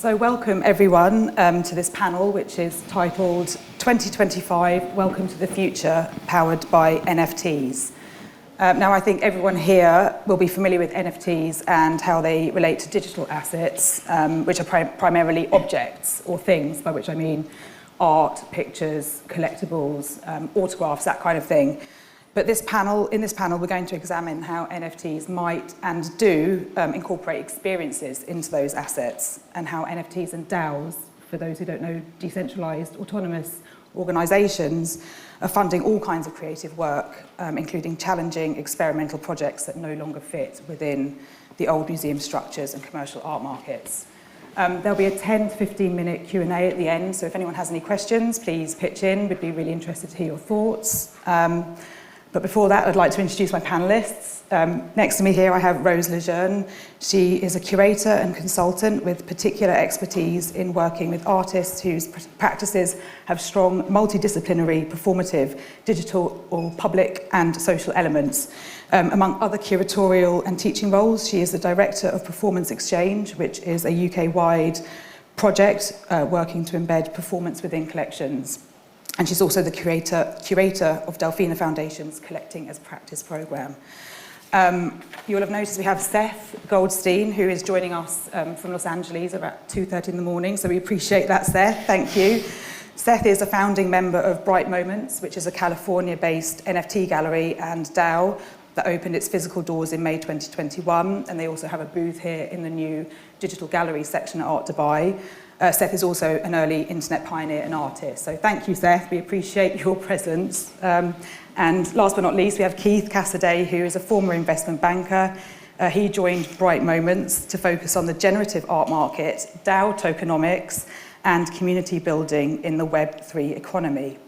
So welcome everyone to this panel, which is titled 2025, Welcome to the Future, powered by NFTs. Now I think everyone here will be familiar with NFTs and how they relate to digital assets, which are primarily objects or things, by which I mean art, pictures, collectibles, autographs, that kind of thing. But in this panel, we're going to examine how NFTs might and do incorporate experiences into those assets, and how NFTs and DAOs, for those who don't know, decentralized autonomous organizations, are funding all kinds of creative work, including challenging experimental projects that no longer fit within the old museum structures and commercial art markets. There'll be a 10 to 15 minute Q&A at the end, so if anyone has any questions, please pitch in. We'd be really interested to hear your thoughts. But before that, I'd like to introduce my panellists. Next to me here, I have Rose Lejeune. She is a curator and consultant with particular expertise in working with artists whose practices have strong multidisciplinary, performative, digital or public and social elements. Among other curatorial and teaching roles, she is the director of Performance Exchange, which is a UK-wide project working to embed performance within collections. And she's also the curator of Delphina Foundation's Collecting as Practice programme. You'll have noticed we have Seth Goldstein, who is joining us from Los Angeles about 2:30 in the morning, so we appreciate that, Seth. Thank you. Seth is a founding member of Bright Moments, which is a California-based NFT gallery and DAO that opened its physical doors in May 2021, and they also have a booth here in the new digital gallery section at Art Dubai. Seth is also an early internet pioneer and artist. So thank you, Seth. We appreciate your presence. And last but not least, we have Keith Casadei, who is a former investment banker. He joined Bright Moments to focus on the generative art market, DAO tokenomics, and community building in the Web3 economy.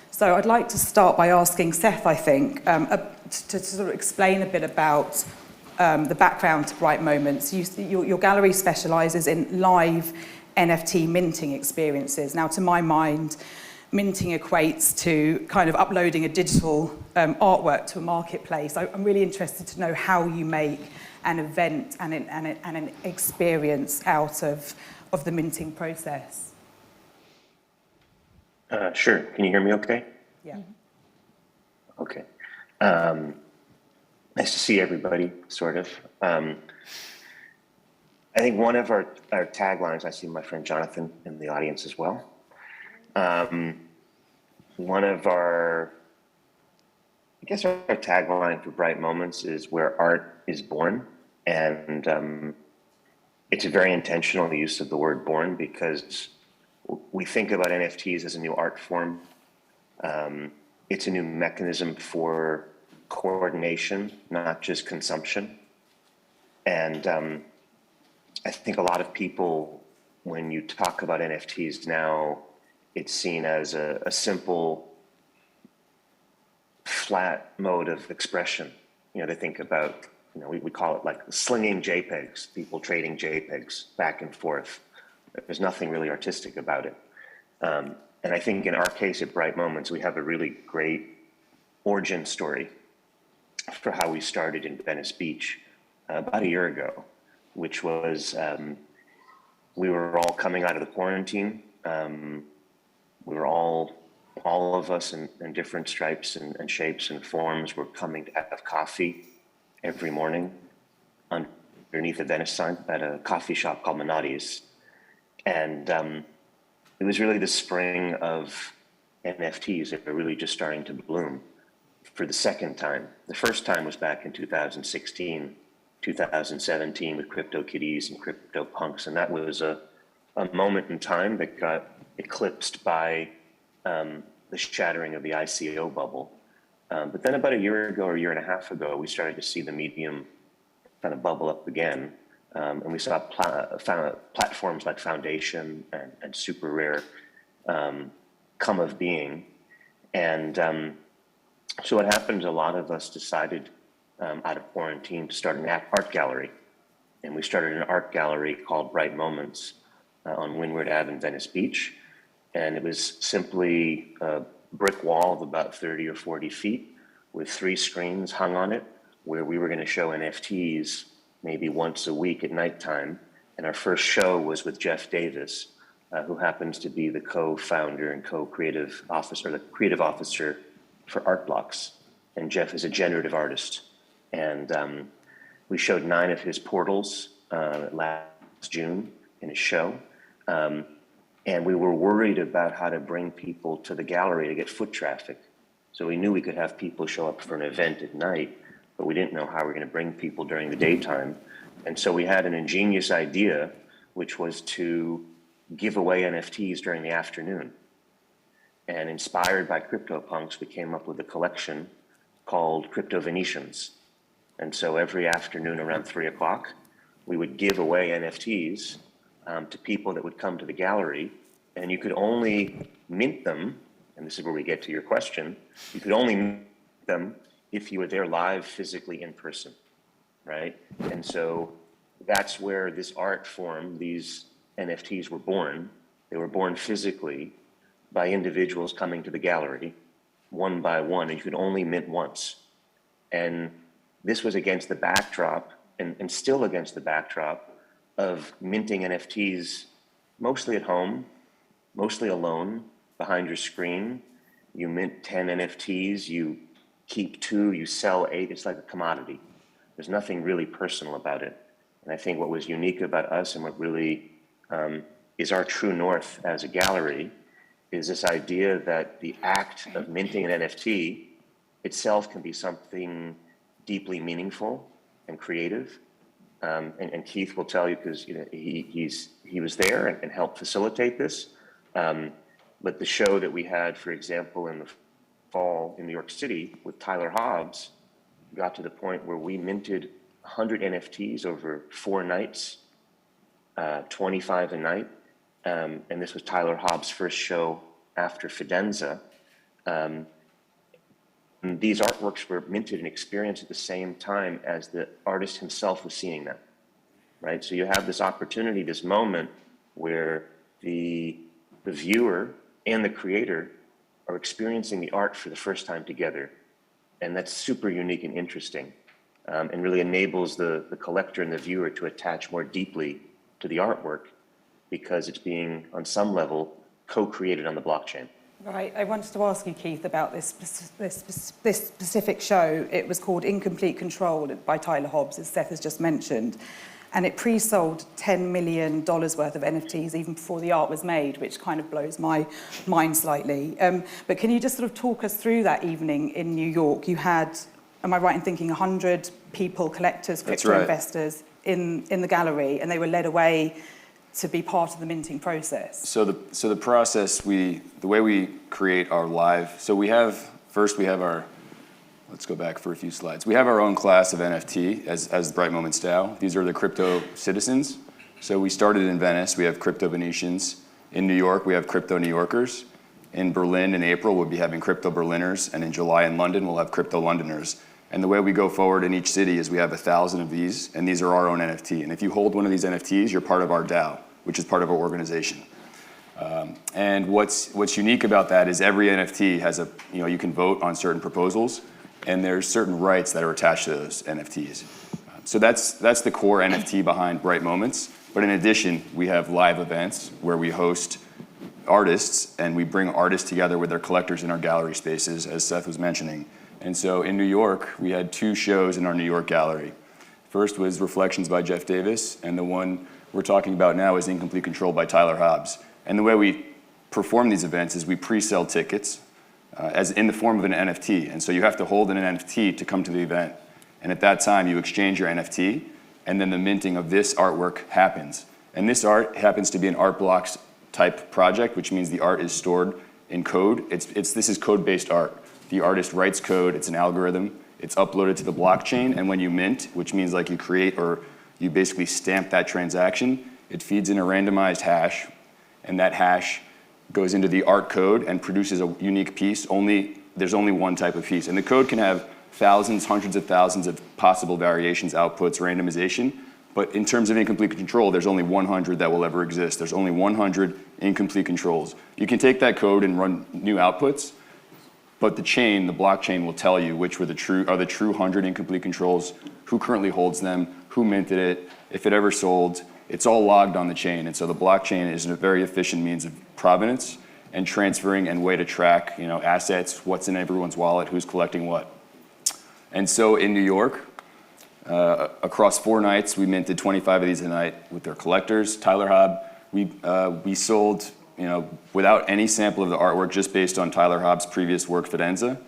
So I'd like to start by asking Seth, I think, to sort of explain a bit about the background to Bright Moments. Your gallery specialises in live NFT minting experiences. Now, to my mind, minting equates to kind of uploading a digital artwork to a marketplace. I'm really interested to know how you make an event and an experience out of the minting process. Sure. Can you hear me okay? Yeah. Okay. Nice to see everybody, sort of. I think one of our taglines, I see my friend Jonathan in the audience as well. One of our tagline for Bright Moments is where art is born. And it's a very intentional use of the word born, because we think about NFTs as a new art form. It's a new mechanism for coordination, not just consumption. And I think a lot of people, when you talk about NFTs now, it's seen as a simple, flat mode of expression. You know, they think about, we call it like slinging JPEGs, people trading JPEGs back and forth. There's nothing really artistic about it. And I think in our case at Bright Moments, we have a really great origin story for how we started in Venice Beach about a year ago, which was we were all coming out of the quarantine. We were all of us in different stripes and shapes and forms were coming to have coffee every morning underneath a Venice sign at a coffee shop called Manotti's. And it was really the spring of NFTs that were really just starting to bloom for the second time. The first time was back in 2016, 2017 with CryptoKitties and CryptoPunks, and that was a moment in time that got eclipsed by the shattering of the ICO bubble. But then about a year ago or a year and a half ago, we started to see the medium kind of bubble up again, and we saw platforms like Foundation and Super Rare come of being. And so what happened is a lot of us decided out of quarantine to start an art gallery. And we started an art gallery called Bright Moments on Windward Ave in Venice Beach. And it was simply a brick wall of about 30 or 40 feet with 3 screens hung on it, where we were going to show NFTs maybe once a week at nighttime And our first show was with Jeff Davis, who happens to be the co-founder and co-creative officer, the creative officer for Art Blocks. And Jeff is a generative artist. And we showed 9 of his portals last June in his show. And we were worried about how to bring people to the gallery to get foot traffic. So we knew we could have people show up for an event at night, but we didn't know how we were going to bring people during the daytime. And so we had an ingenious idea, which was to give away NFTs during the afternoon. And inspired by CryptoPunks, we came up with a collection called Crypto Venetians. And so every afternoon around 3 o'clock, we would give away NFTs to people that would come to the gallery, and you could only mint them, and this is where we get to your question, you could only mint them if you were there live physically in person, right? And so that's where this art form, these NFTs were born. They were born physically by individuals coming to the gallery, one by one, and you could only mint once. And this was against the backdrop, and still against the backdrop, of minting NFTs mostly at home, mostly alone, behind your screen. You mint 10 NFTs, you keep 2, you sell 8, it's like a commodity. There's nothing really personal about it. And I think what was unique about us and what really is our true north as a gallery is this idea that the act of minting an NFT itself can be something deeply meaningful and creative. And Keith will tell you, because he was there and helped facilitate this. But the show that we had, for example, in the fall in New York City with Tyler Hobbs got to the point where we minted 100 NFTs over 4 nights, 25 a night. And this was Tyler Hobbs' first show after Fidenza. And these artworks were minted and experienced at the same time as the artist himself was seeing them, right? So you have this opportunity, this moment where the viewer and the creator are experiencing the art for the first time together. And that's super unique and interesting, and really enables the collector and the viewer to attach more deeply to the artwork because it's being, on some level, co-created on the blockchain. Right, I wanted to ask you, Keith, about this specific show. It was called Incomplete Control by Tyler Hobbs, as Seth has just mentioned. And it pre-sold $10 million worth of NFTs even before the art was made, which kind of blows my mind slightly. But can you just sort of talk us through that evening in New York? You had, am I right in thinking, 100 people, collectors, crypto investors in the gallery, and they were led away to be part of the minting process? So the process, the way we create our live, so we have our, let's go back for a few slides. We have our own class of NFT as Bright Moments DAO. These are the crypto citizens. So we started in Venice, we have Crypto Venetians. In New York, we have Crypto New Yorkers. In Berlin in April, we'll be having Crypto Berliners, and in July in London, we'll have Crypto Londoners. And the way we go forward in each city is we have 1,000 of these, and these are our own NFT. And if you hold one of these NFTs, you're part of our DAO, which is part of our organization. And what's unique about that is every NFT has you can vote on certain proposals, and there's certain rights that are attached to those NFTs. So that's the core NFT behind Bright Moments. But in addition, we have live events where we host artists, and we bring artists together with their collectors in our gallery spaces, as Seth was mentioning. And so in New York, we had 2 shows in our New York gallery. First was Reflections by Jeff Davis, and the one we're talking about now is Incomplete Control by Tyler Hobbs. And the way we perform these events is we pre-sell tickets as in the form of an NFT. And so you have to hold an NFT to come to the event. And at that time, you exchange your NFT, and then the minting of this artwork happens. And this art happens to be an art blocks type project, which means the art is stored in code. This is code-based art. The artist writes code, it's an algorithm, it's uploaded to the blockchain, and when you mint, which means like you create or you basically stamp that transaction, it feeds in a randomized hash, and that hash goes into the art code and produces a unique piece. There's only one type of piece. And the code can have thousands, hundreds of thousands of possible variations, outputs, randomization. But in terms of incomplete control, there's only 100 that will ever exist. There's only 100 incomplete controls. You can take that code and run new outputs, but the blockchain will tell you which are the true 100 incomplete controls, who currently holds them, who minted it, if it ever sold. it's all logged on the chain. And so the blockchain is a very efficient means of provenance and transferring and way to track, assets, what's in everyone's wallet, who's collecting what. And so in New York, across 4 nights, we minted 25 of these a night with their collectors. Tyler Hobb, we sold, without any sample of the artwork, just based on Tyler Hobb's previous work, Fidenza.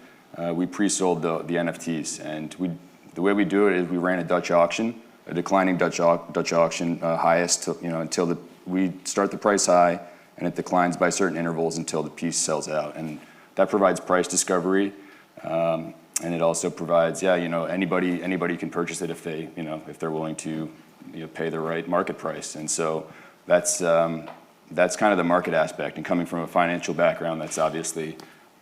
We pre-sold the NFTs, and the way we do it is we ran a Dutch auction, a declining Dutch auction, highest, until we start the price high, and it declines by certain intervals until the piece sells out, and that provides price discovery, and it also provides, anybody can purchase it if they're willing to, pay the right market price, and so that's kind of the market aspect, and coming from a financial background, that's obviously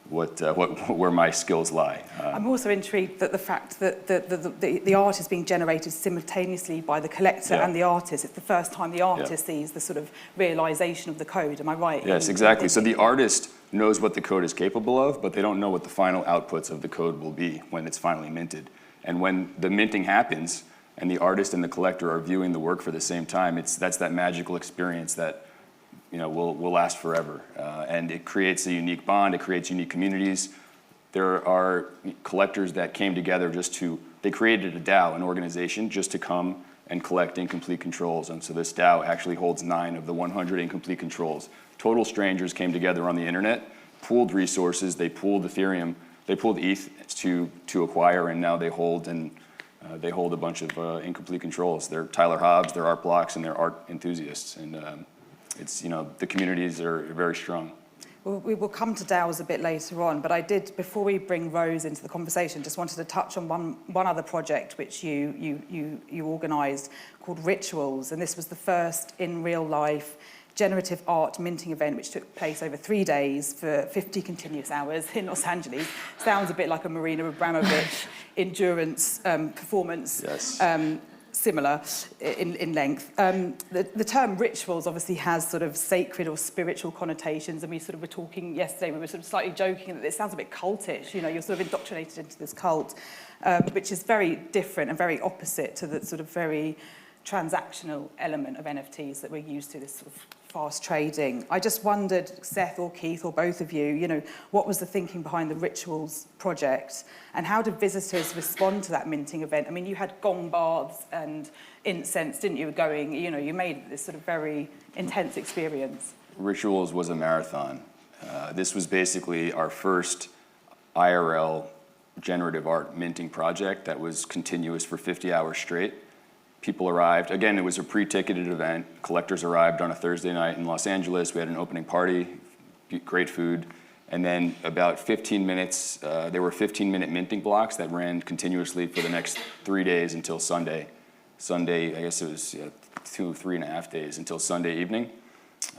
where my skills lie. I'm also intrigued that the fact that the art is being generated simultaneously by the collector and the artist. It's the first time the artist sees the sort of realization of the code. Am I right? Yes, exactly. So the artist knows what the code is capable of, but they don't know what the final outputs of the code will be when it's finally minted. And when the minting happens and the artist and the collector are viewing the work for the same time, that's that magical experience that will last forever. And it creates a unique bond, it creates unique communities. There are collectors that came together they created a DAO, an organization, just to come and collect incomplete controls. And so this DAO actually holds 9 of the 100 incomplete controls. Total strangers came together on the internet, pooled resources, they pooled Ethereum, they pooled ETH to acquire, and now they hold a bunch of incomplete controls. They're Tyler Hobbs, they're art blocks, and they're art enthusiasts. And it's, the communities are very strong. Well, we will come to DAOs a bit later on, but I did, before we bring Rose into the conversation, just wanted to touch on one other project which you organised called Rituals, and this was the first in real life generative art minting event which took place over 3 days for 50 continuous hours in Los Angeles. Sounds a bit like a Marina Abramovich endurance performance. Yes. Similar in length. The term rituals obviously has sort of sacred or spiritual connotations, and we sort of were talking yesterday, we were sort of slightly joking that it sounds a bit cultish, you're sort of indoctrinated into this cult, which is very different and very opposite to the sort of very transactional element of NFTs that we're used to, this sort of fast trading. I just wondered, Seth or Keith or both of you, what was the thinking behind the Rituals project, and how did visitors respond to that minting event? I mean, you had gong baths and incense, didn't you, going, you made this sort of very intense experience. Rituals was a marathon. This was basically our first IRL generative art minting project that was continuous for 50 hours straight. People arrived. Again, it was a pre-ticketed event. Collectors arrived on a Thursday night in Los Angeles. We had an opening party, great food. And then about 15 minutes, there were 15-minute minting blocks that ran continuously for the next 3 days until Sunday. Sunday, I guess it was 3.5 days until Sunday evening.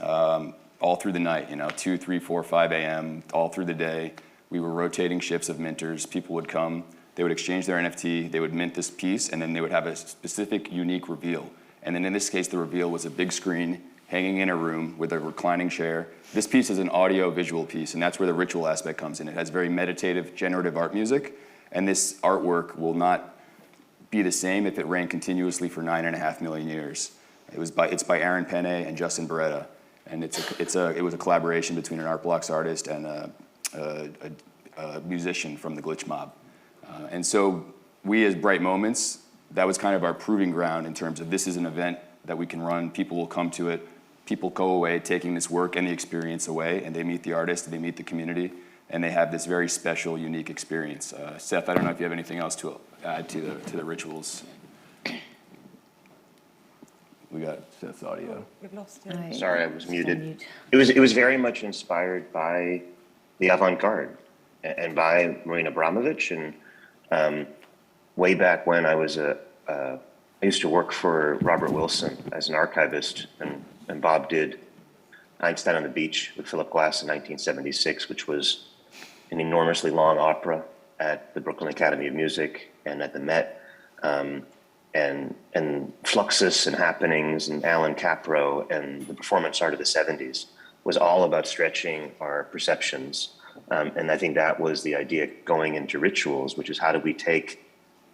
All through the night, 2, 3, 4, 5 a.m., all through the day. We were rotating shifts of minters. People would come. They would exchange their NFT, they would mint this piece, and then they would have a specific, unique reveal. And then in this case, the reveal was a big screen hanging in a room with a reclining chair. This piece is an audio-visual piece, and that's where the ritual aspect comes in. It has very meditative, generative art music, and this artwork will not be the same if it ran continuously for 9.5 million years. It's by Aaron Penne and Justin Beretta, and it was a collaboration between an Art Blocks artist and a musician from the Glitch Mob. And so we, as Bright Moments, that was kind of our proving ground in terms of this is an event that we can run, people will come to it, people go away taking this work and the experience away, and they meet the artist, they meet the community, and they have this very special, unique experience. Seth, I don't know if you have anything else to add to the Rituals. We got Seth's audio. We've lost him. Sorry, I was muted. It was very much inspired by the avant-garde and by Marina Abramovich, and way back when I used to work for Robert Wilson as an archivist, and Bob did Einstein on the Beach with Philip Glass in 1976, which was an enormously long opera at the Brooklyn Academy of Music and at the Met, and Fluxus and Happenings and Alan Capro and the performance art of the 70s was all about stretching our perceptions. And I think that was the idea going into Rituals, which is how do we take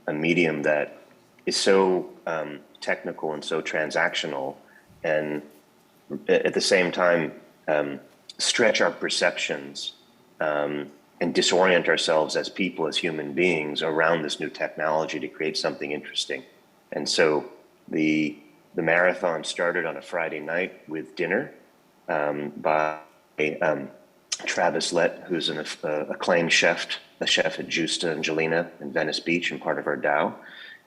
a medium that is so technical and so transactional and at the same time stretch our perceptions and disorient ourselves as people, as human beings, around this new technology to create something interesting. And so the marathon started on a Friday night with dinner by Travis Lett, who's an acclaimed chef, a chef at Justa and Jelena in Venice Beach and part of our DAO.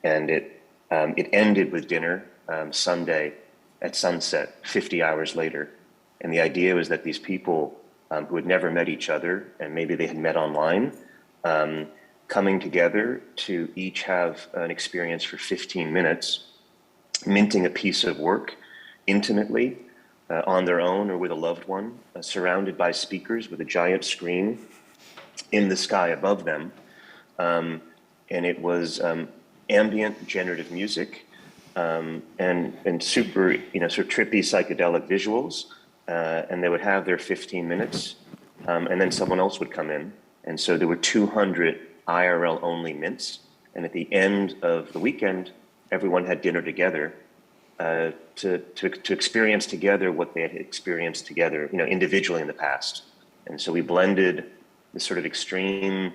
And it ended with dinner Sunday at sunset, 50 hours later. And the idea was that these people who had never met each other, and maybe they had met online, coming together to each have an experience for 15 minutes, minting a piece of work intimately on their own or with a loved one, surrounded by speakers with a giant screen in the sky above them. And it was ambient generative music and super, sort of trippy psychedelic visuals. And they would have their 15 minutes, and then someone else would come in. And so there were 200 IRL only mints. And at the end of the weekend, everyone had dinner together to experience together what they had experienced together, individually in the past. And so we blended this sort of extreme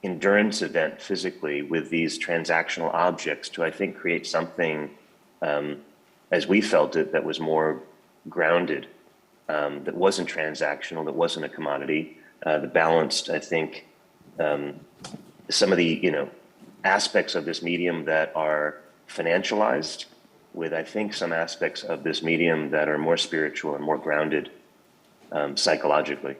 endurance event physically with these transactional objects to, I think, create something, as we felt it, that was more grounded, that wasn't transactional, that wasn't a commodity, that balanced, I think, some of the, aspects of this medium that are financialized with, I think, some aspects of this medium that are more spiritual and more grounded psychologically.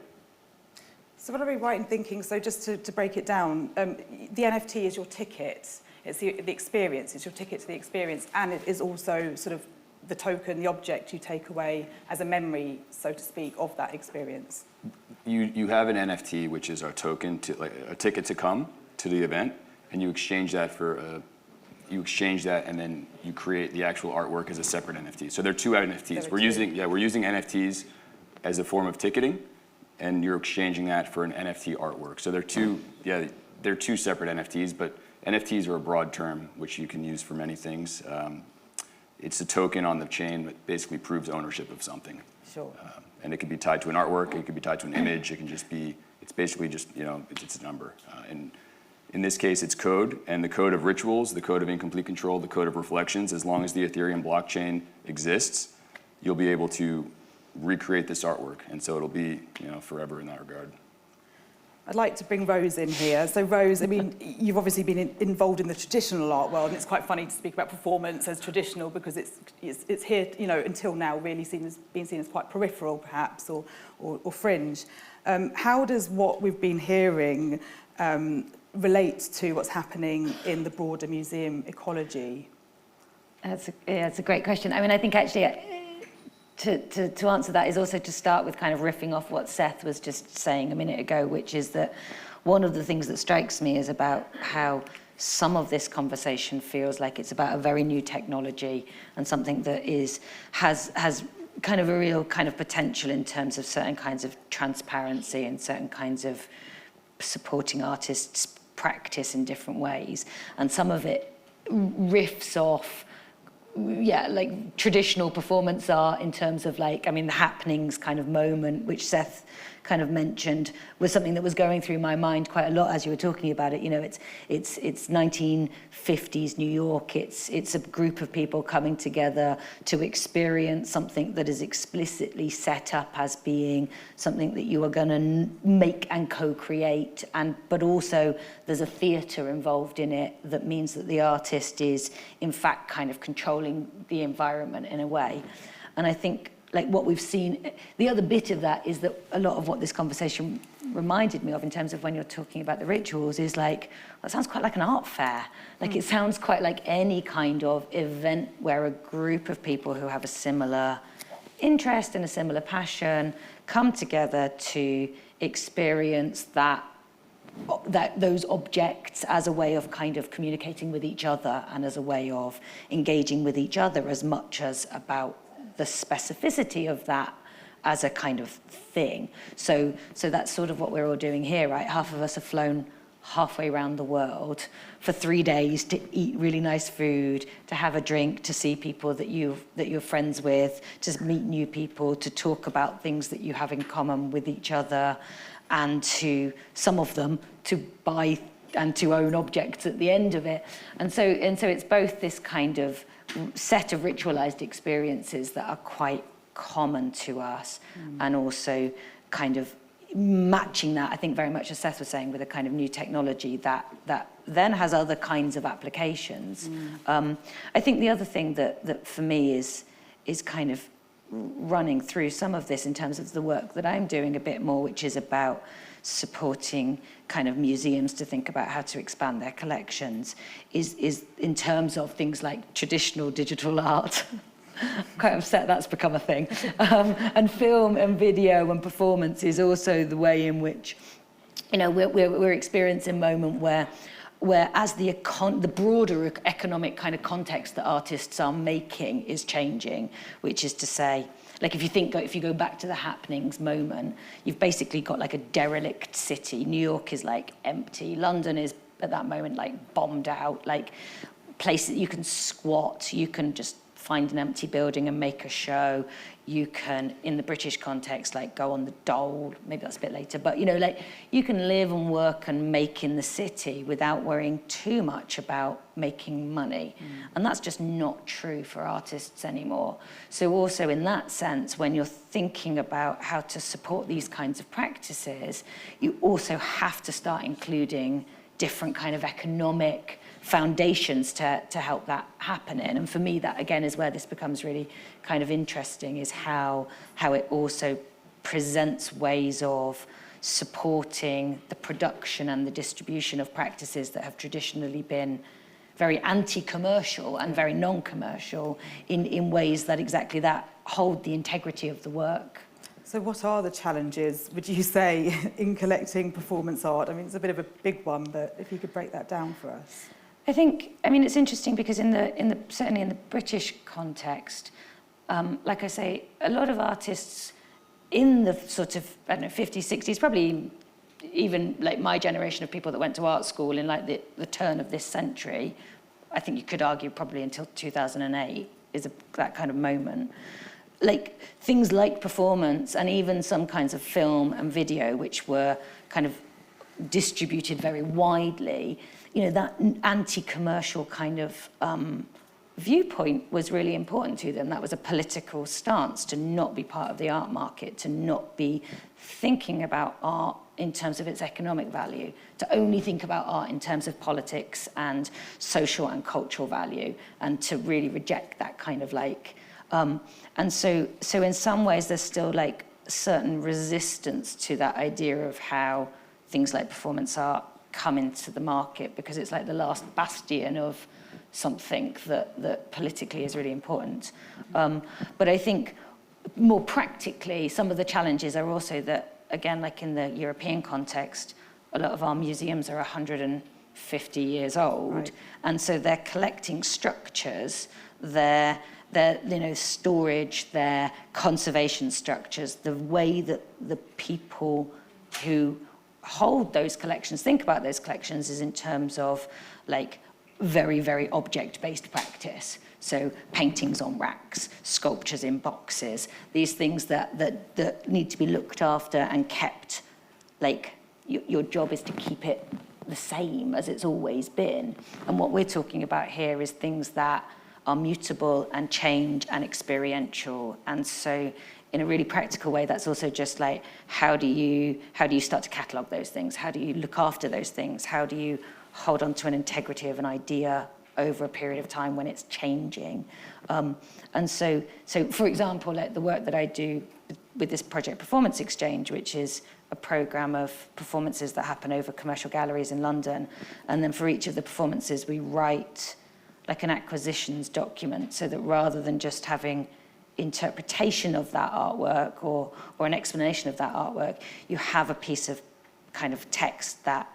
So what are we right in thinking, so just to break it down, the NFT is your ticket, it's the experience, it's your ticket to the experience, and it is also sort of the token, the object you take away as a memory, so to speak, of that experience. You have an NFT, which is our token, like a ticket to come to the event, and you exchange that and then you create the actual artwork as a separate NFT. So there are two NFTs. We're using NFTs as a form of ticketing, and you're exchanging that for an NFT artwork. So they're two separate NFTs, but NFTs are a broad term which you can use for many things. It's a token on the chain that basically proves ownership of something. Sure. And it could be tied to an artwork, it could be tied to an image, it can just be, it's basically just, it's a number. And in this case, it's code, and the code of rituals, the code of incomplete control, the code of reflections. As long as the Ethereum blockchain exists, you'll be able to recreate this artwork. And so it'll be, forever in that regard. I'd like to bring Rose in here. So Rose, I mean, you've obviously been involved in the traditional art world, and it's quite funny to speak about performance as traditional because it's here, until now really been seen as quite peripheral perhaps or fringe. How does what we've been hearing relate to what's happening in the broader museum ecology? It's a great question. I mean, I think actually to answer that is also to start with kind of riffing off what Seth was just saying a minute ago, which is that one of the things that strikes me is about how some of this conversation feels like it's about a very new technology and something that has kind of a real kind of potential in terms of certain kinds of transparency and certain kinds of supporting artists' practice in different ways. And some of it riffs off like traditional performance art in terms of the happenings kind of moment, which Seth kind of mentioned, was something that was going through my mind quite a lot as you were talking about it. It's 1950s New York. It's a group of people coming together to experience something that is explicitly set up as being something that you are going to make and co-create, but also there's a theatre involved in it that means that the artist is in fact kind of controlling the environment in a way. And I think what we've seen, the other bit of that is that a lot of what this conversation reminded me of in terms of when you're talking about the rituals is that sounds quite like an art fair. It sounds quite like any kind of event where a group of people who have a similar interest and a similar passion come together to experience those objects as a way of kind of communicating with each other and as a way of engaging with each other as much as about the specificity of that as a kind of thing. So that's sort of what we're all doing here, right? Half of us have flown halfway around the world for 3 days to eat really nice food, to have a drink, to see people that you're friends with, to meet new people, to talk about things that you have in common with each other, and to some of them to buy and to own objects at the end of it. And so it's both this kind of set of ritualized experiences that are quite common to us, and also kind of matching that, I think, very much as Seth was saying, with a kind of new technology that then has other kinds of applications. I think the other thing that for me is kind of running through some of this in terms of the work that I'm doing a bit more, which is about supporting kind of museums to think about how to expand their collections, is in terms of things like traditional digital art. I'm quite upset that's become a thing. And film and video and performance is also the way in which, we're experiencing a moment where as the broader economic kind of context that artists are making is changing, which is to say, like if you go back to the happenings moment, you've basically got like a derelict city. New York is like empty. London is at that moment like bombed out, like places you can squat, you can just find an empty building and make a show. You can, in the British context, like go on the dole, maybe that's a bit later, but like you can live and work and make in the city without worrying too much about making money. And that's just not true for artists anymore. So also in that sense, when you're thinking about how to support these kinds of practices, you also have to start including different kind of economic foundations to help that happen in. And for me, that again is where this becomes really kind of interesting, is how it also presents ways of supporting the production and the distribution of practices that have traditionally been very anti-commercial and very non-commercial in ways that exactly that hold the integrity of the work. So what are the challenges, would you say, in collecting performance art? I mean, it's a bit of a big one, but if you could break that down for us. I mean, it's interesting because certainly in the British context, like I say, a lot of artists in the sort of, 50s, 60s, probably even like my generation of people that went to art school in like the turn of this century, I think you could argue probably until 2008 is that kind of moment. Like things like performance and even some kinds of film and video, which were kind of distributed very widely, that anti-commercial kind of viewpoint was really important to them. That was a political stance, to not be part of the art market, to not be thinking about art in terms of its economic value, to only think about art in terms of politics and social and cultural value, and to really reject that kind of like. And so in some ways, there's still like certain resistance to that idea of how things like performance art come into the market, because it's like the last bastion of something that politically is really important. But I think more practically, some of the challenges are also that, again, like in the European context, a lot of our museums are 150 years old. Right. And so their collecting structures, their storage, their conservation structures, the way that the people who hold those collections, think about those collections, is in terms of like very, very object-based practice. So paintings on racks, sculptures in boxes, these things that need to be looked after and kept, like your job is to keep it the same as it's always been. And what we're talking about here is things that are mutable and change and experiential. And so in a really practical way, that's also just like, how do you start to catalogue those things? How do you look after those things? How do you hold on to an integrity of an idea over a period of time when it's changing? And so for example, like the work that I do with this project Performance Exchange, which is a programme of performances that happen over commercial galleries in London. And then for each of the performances, we write like an acquisitions document, so that rather than just having interpretation of that artwork or an explanation of that artwork, you have a piece of kind of text that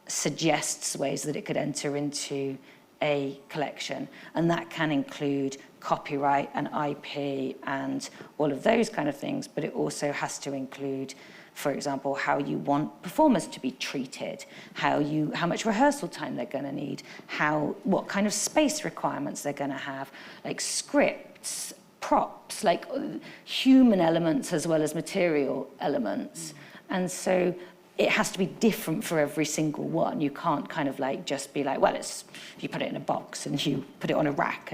suggests ways that it could enter into a collection. And that can include copyright and IP and all of those kind of things, but it also has to include, for example, how you want performers to be treated, how much rehearsal time they're going to need, what kind of space requirements they're going to have, like scripts, props, like human elements as well as material elements. And so it has to be different for every single one. You can't kind of like just be like, well, you put it in a box and you put it on a rack.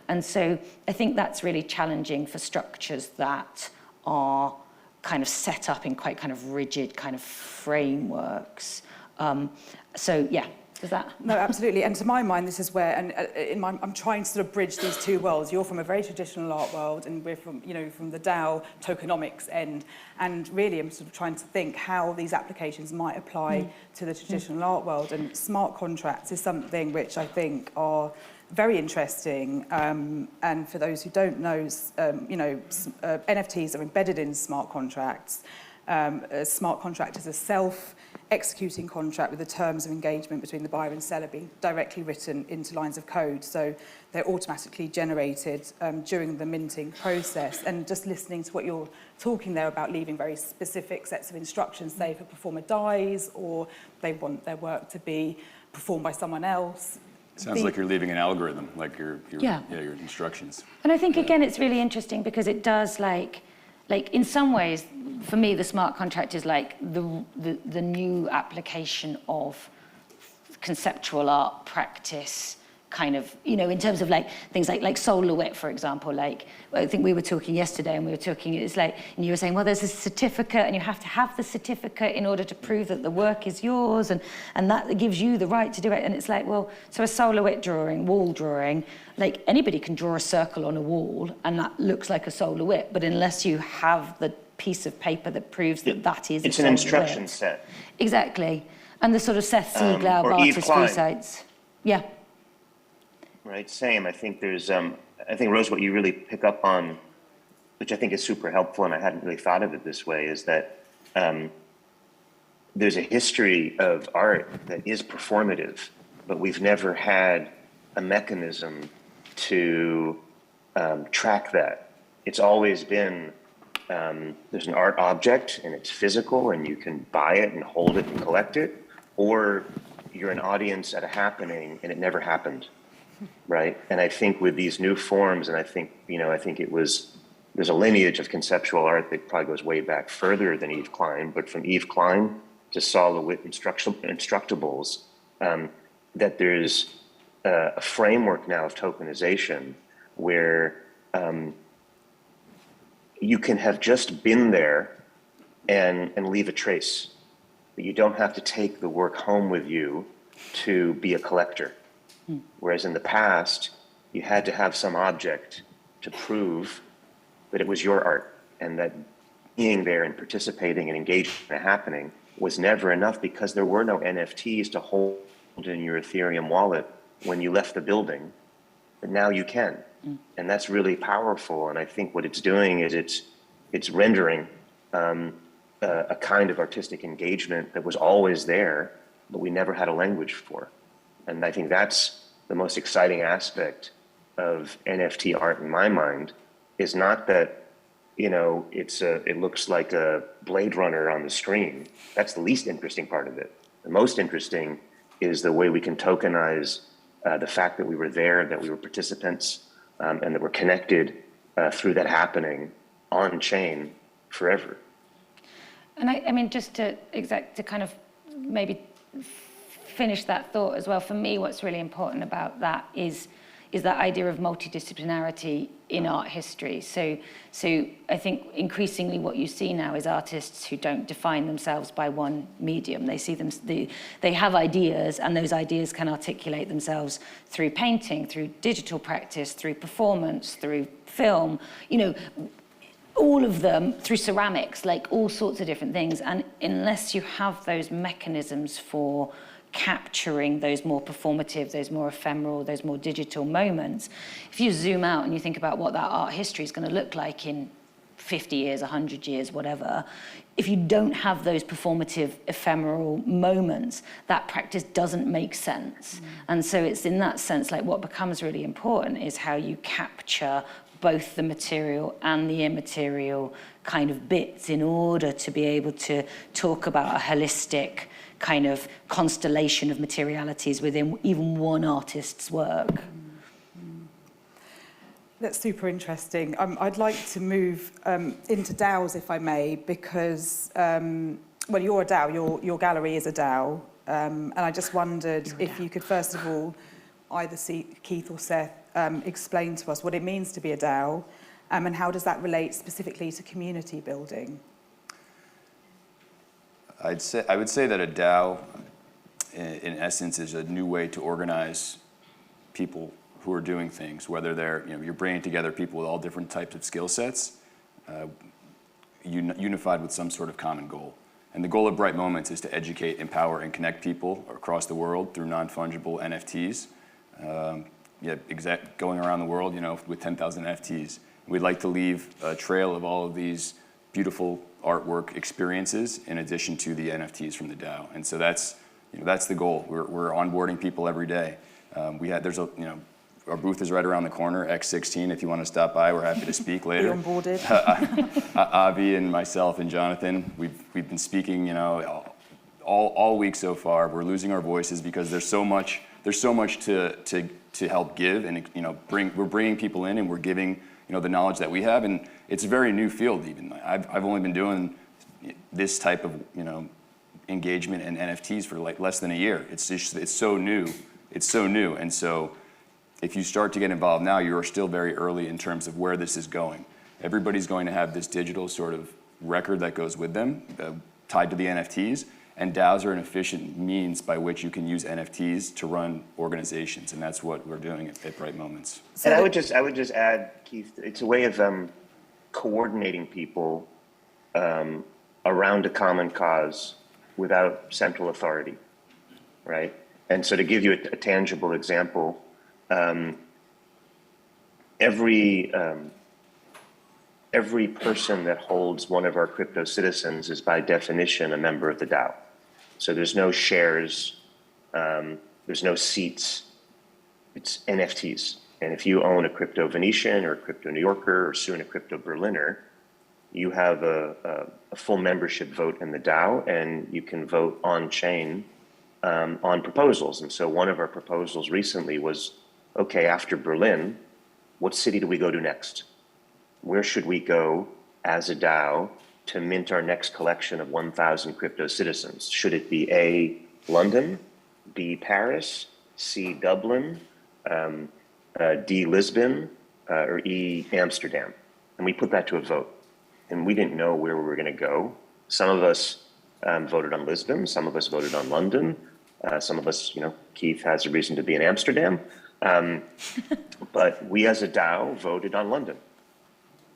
And so I think that's really challenging for structures that are kind of set up in quite kind of rigid kind of frameworks. So yeah, does that? No, absolutely. And to my mind, this is where, and I'm trying to sort of bridge these two worlds. You're from a very traditional art world, and we're from, from the DAO tokenomics end. And really, I'm sort of trying to think how these applications might apply to the traditional art world. And smart contracts is something which I think are very interesting. And for those who don't know, NFTs are embedded in smart contracts. A smart contract is a self-executing contract with the terms of engagement between the buyer and seller being directly written into lines of code. So they're automatically generated during the minting process. And just listening to what you're talking there about leaving very specific sets of instructions, say if a performer dies or they want their work to be performed by someone else. Sounds like you're leaving an algorithm, like your instructions. And I think, again, it's really interesting because it does like in some ways, for me, the smart contract is like the new application of conceptual art practice, kind of, in terms of like things like solar wit, for example. Like, I think we were talking yesterday, and it's like, and you were saying, well, there's a certificate, and you have to have the certificate in order to prove that the work is yours, and that gives you the right to do it. And it's like, well, so a solar wit drawing, wall drawing, like anybody can draw a circle on a wall, and that looks like a solar wit, but unless you have the piece of paper that proves that is it's an instruction set. Exactly. And the sort of Seth Sieglaub artist sites. Yeah. Right, same. I think there's, I think, Rose, what you really pick up on, which I think is super helpful, and I hadn't really thought of it this way, is that there's a history of art that is performative, but we've never had a mechanism to track that. It's always been, there's an art object and it's physical and you can buy it and hold it and collect it, or you're an audience at a happening and it never happened. Right, and I think with these new forms, and I think there's a lineage of conceptual art that probably goes way back further than Yves Klein, but from Yves Klein to solar wit instructables, that there's a framework now of tokenization where you can have just been there and leave a trace, but you don't have to take the work home with you to be a collector. Whereas in the past, you had to have some object to prove that it was your art, and that being there and participating and engaging in a happening was never enough because there were no NFTs to hold in your Ethereum wallet when you left the building, but now you can. And that's really powerful. And I think what it's doing is it's rendering a kind of artistic engagement that was always there, but we never had a language for. And I think that's the most exciting aspect of NFT art in my mind, is not that, it looks like a Blade Runner on the screen. That's the least interesting part of it. The most interesting is the way we can tokenize the fact that we were there, that we were participants, and that we're connected through that happening on chain forever. And I mean, just to kind of maybe finish that thought as well, for me, what's really important about that is that idea of multidisciplinarity in art history. So I think increasingly what you see now is artists who don't define themselves by one medium. They have ideas, and those ideas can articulate themselves through painting, through digital practice, through performance, through film, all of them, through ceramics, like all sorts of different things. And unless you have those mechanisms for capturing those more performative, those more ephemeral, those more digital moments, if you zoom out and you think about what that art history is going to look like in 50 years, 100 years, whatever, if you don't have those performative ephemeral moments, that practice doesn't make sense. And so it's in that sense, like what becomes really important is how you capture both the material and the immaterial kind of bits in order to be able to talk about a holistic kind of constellation of materialities within even one artist's work. That's super interesting. I'd like to move into DAOs, if I may, because, well, you're a DAO, your gallery is a DAO, and I just wondered if you could, first of all, either Keith or Seth, explain to us what it means to be a DAO, and how does that relate specifically to community building? I would say that a DAO, in essence, is a new way to organize people who are doing things, whether they're, you're bringing together people with all different types of skill sets, unified with some sort of common goal. And the goal of Bright Moments is to educate, empower, and connect people across the world through non-fungible NFTs. Going around the world, with 10,000 NFTs. We'd like to leave a trail of all of these beautiful artwork experiences in addition to the NFTs from the DAO. And so that's the goal. We're onboarding people every day. Our booth is right around the corner, X16. If you want to stop by, we're happy to speak later. Be onboarded. Avi and myself and Jonathan, we've been speaking, all week so far. We're losing our voices because there's so much to help give, and we're bringing people in and we're giving the knowledge that we have, and it's a very new field. Even I've only been doing this type of engagement in NFTs for like less than a year. It's so new, and so. If you start to get involved now, you are still very early in terms of where this is going. Everybody's going to have this digital sort of record that goes with them, tied to the NFTs, and DAOs are an efficient means by which you can use NFTs to run organizations, and that's what we're doing at Bright Moments. And I would just add, Keith, it's a way of coordinating people around a common cause without central authority, right? And so to give you a tangible example, every person that holds one of our crypto citizens is by definition a member of the DAO. So there's no shares, there's no seats, it's NFTs. And if you own a crypto Venetian or a crypto New Yorker or soon a crypto Berliner, you have a full membership vote in the DAO, and you can vote on chain on proposals. And so one of our proposals recently was, okay, after Berlin, what city do we go to next? Where should we go as a DAO to mint our next collection of 1,000 crypto citizens? Should it be A, London, B, Paris, C, Dublin, D, Lisbon, or E, Amsterdam? And we put that to a vote. And we didn't know where we were going to go. Some of us voted on Lisbon. Some of us voted on London. Some of us, Keith has a reason to be in Amsterdam. But we as a DAO voted on London.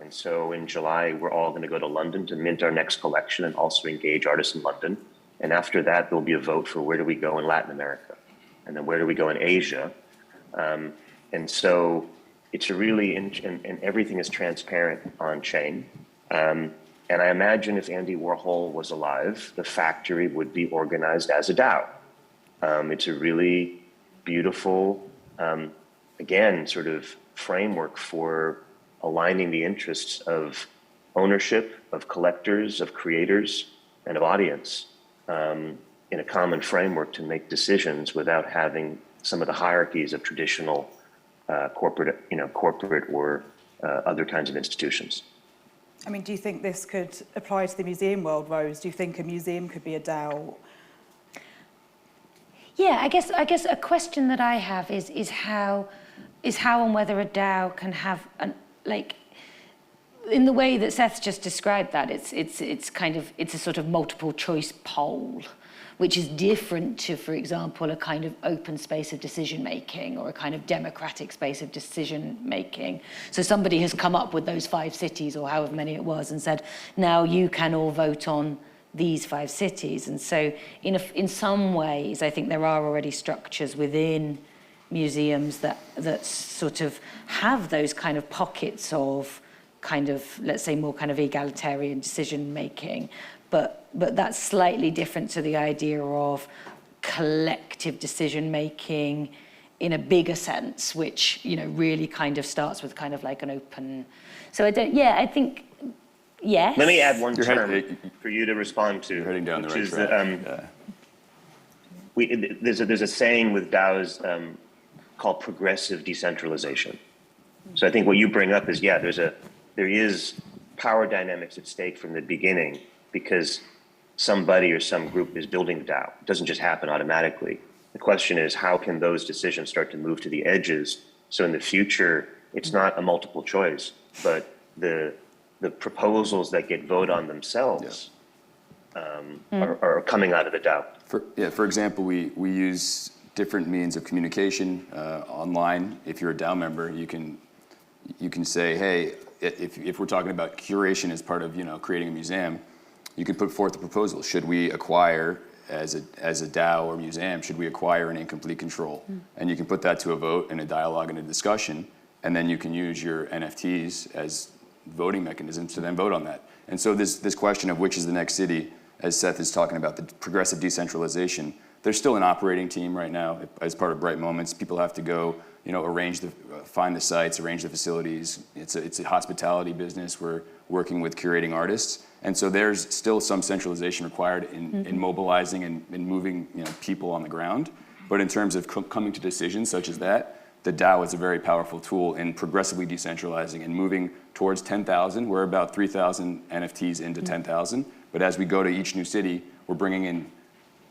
And so in July, we're all going to go to London to mint our next collection and also engage artists in London. And after that, there'll be a vote for where do we go in Latin America? And then where do we go in Asia? And so it's and everything is transparent on chain. And I imagine if Andy Warhol was alive, the factory would be organized as a DAO. It's a really beautiful, again, sort of framework for aligning the interests of ownership, of collectors, of creators, and of audience in a common framework to make decisions without having some of the hierarchies of traditional corporate or other kinds of institutions. I mean, do you think this could apply to the museum world, Rose? Do you think a museum could be a DAO? Yeah, I guess a question that I have is how and whether a DAO can have in the way that Seth's just described that, it's a sort of multiple choice poll, which is different to, for example, a kind of open space of decision making or a kind of democratic space of decision making. So somebody has come up with those 5 cities or however many it was and said, now you can all vote on these 5 cities. And so in some ways, I think there are already structures within museums that sort of have those kind of pockets of kind of, let's say, more kind of egalitarian decision making. But that's slightly different to the idea of collective decision making in a bigger sense, which, you know, really kind of starts with kind of like an open. So I think, yes. Let me add one term for you to respond to. You're heading down the right is track. There's a saying with DAOs called progressive decentralization. So I think what you bring up is, there is power dynamics at stake from the beginning, because somebody or some group is building the DAO. It doesn't just happen automatically. The question is, how can those decisions start to move to the edges? So in the future, it's not a multiple choice, but the proposals that get voted on themselves are coming out of the DAO. For example, we use different means of communication online. If you're a DAO member, you can say, hey, if we're talking about curation as part of, you know, creating a museum, you can put forth a proposal. Should we acquire, as a DAO or museum, should we acquire an incomplete control? And you can put that to a vote and a dialogue and a discussion, and then you can use your NFTs as voting mechanisms to then vote on that. And so this question of which is the next city, as Seth is talking about, the progressive decentralization, there's still an operating team right now as part of Bright Moments. People have to go, you know, find the sites, arrange the facilities. It's a hospitality business. We're working with curating artists. And so there's still some centralization required in mobilizing and moving, you know, people on the ground. But in terms of coming to decisions such as that, the DAO is a very powerful tool in progressively decentralizing and moving towards 10,000. We're about 3,000 NFTs into 10,000. But as we go to each new city, we're bringing in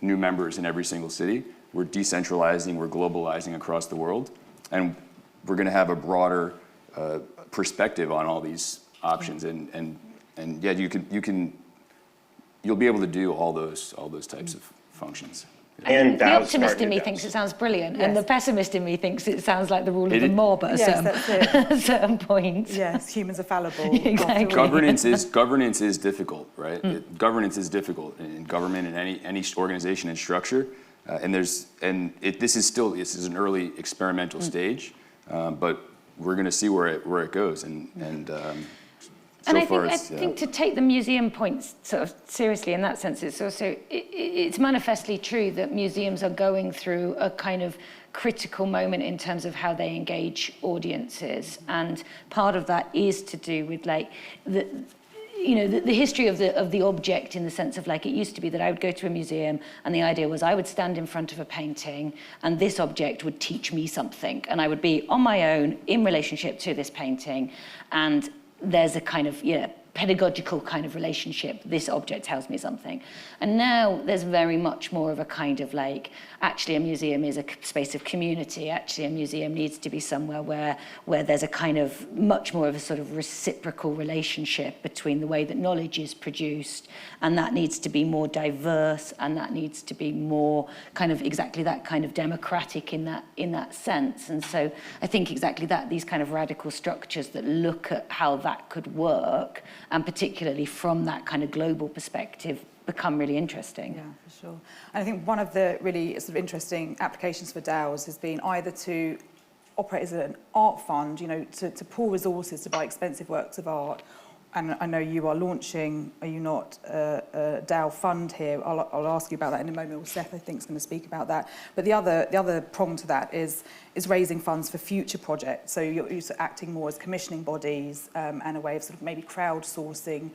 new members in every single city. We're decentralizing, we're globalizing across the world. And we're going to have a broader perspective on all these options. And yeah, you'll be able to do all those types of functions. And the optimist in me thinks it sounds brilliant, and the pessimist in me thinks it sounds like the rule of the mob at a certain point. Yes, humans are fallible. Exactly. Governance is difficult, right? Governance is difficult in government and any organization and structure. This is an early experimental stage, but we're going to see where it goes. I think to take the museum points sort of seriously in that sense, it's also it's manifestly true that museums are going through a kind of critical moment in terms of how they engage audiences, and part of that is to do with like the history of the object, in the sense of like, it used to be that I would go to a museum and the idea was I would stand in front of a painting and this object would teach me something, and I would be on my own in relationship to this painting, and there's a kind of pedagogical kind of relationship. This object tells me something. And now there's very much more of a kind of like, actually a museum is a space of community. Actually a museum needs to be somewhere where there's a kind of much more of a sort of reciprocal relationship between the way that knowledge is produced, and that needs to be more diverse, and that needs to be more kind of exactly that kind of democratic in that sense. And so I think exactly that, these kind of radical structures that look at how that could work, and particularly from that kind of global perspective, become really interesting. Yeah, for sure. And I think one of the really sort of interesting applications for DAOs has been either to operate as an art fund, to pool resources to buy expensive works of art. And I know you are launching, are you not, a DAO fund here? I'll ask you about that in a moment, or Seth, I think, is going to speak about that. But the other prong to that is raising funds for future projects. So you're sort of acting more as commissioning bodies and a way of sort of maybe crowdsourcing